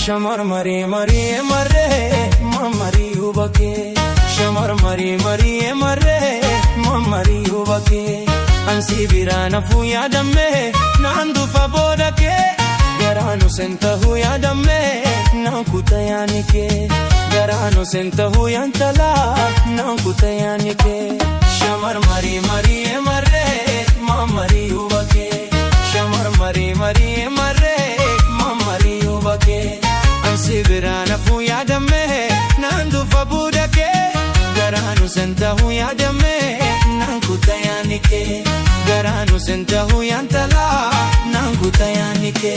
Shamar mari mari marre mamari ubake Shamar mari mari marre mamari ubake Ansi virana fu yadamme nandu fabodake Garano senta hu yadamme nankutayanike Garano senta hu yantala nankutayanike Shamar mari mari marre mamari ubake Shamar mari mari marre mamari ubake Sibirana fu yadamme nandu fabudake Garanu senta hu yadamme nankutayanike Garanu senta hu yantala nankutayanike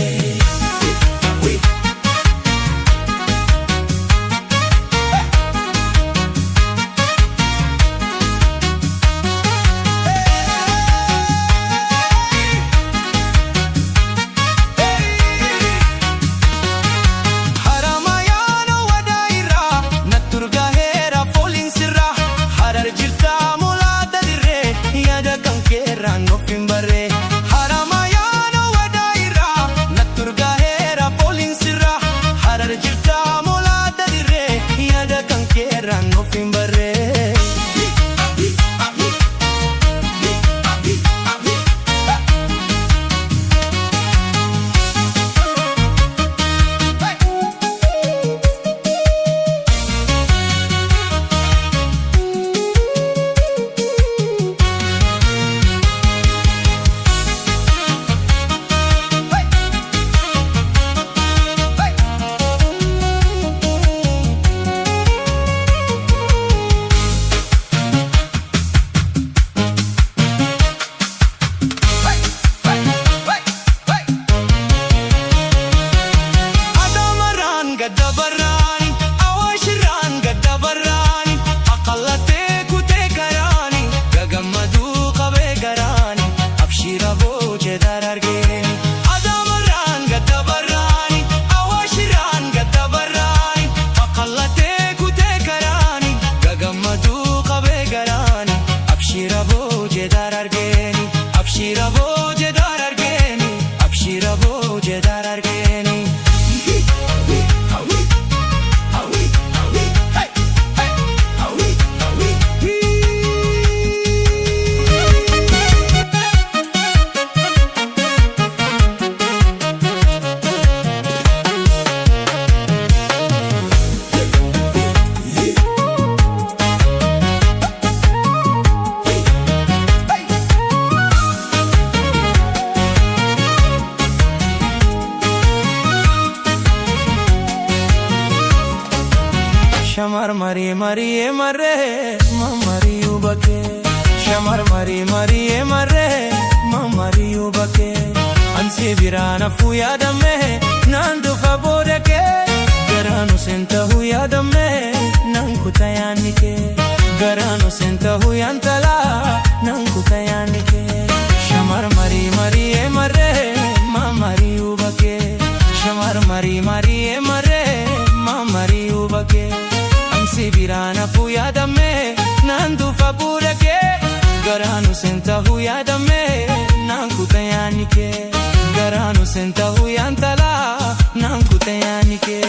Shamar mari mari marre mamari ubake Shamar mari mari marre mamari ubake Ansi virana fu yadamme nandu fabodake Garanu senta hu yadamme nankutayanike Garanu senta hu yantala nankutayanike Shamar mari mari marre mamari ubake Shamar mari mari marre mamari ubake Sibirana fu yadamme nandu fabudake Garanu senta hu yadamme nankutayanike Garanu senta hu yantala nankutayanike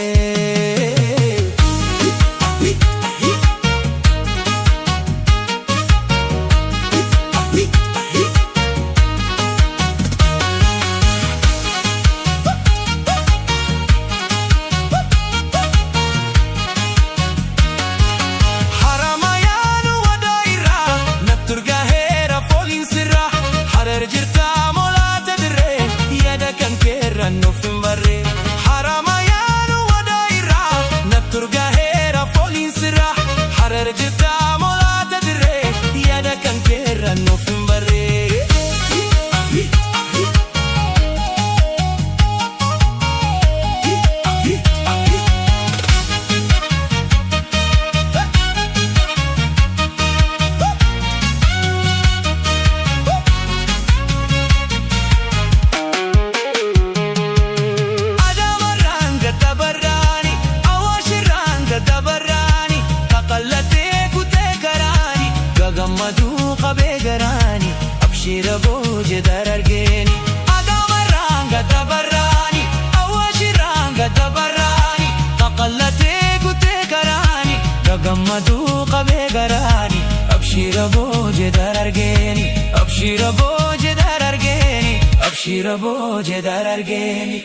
أبشر بوجه در أرجيني أبشر بوجه در أرجيني أبشر بوجه در أرجيني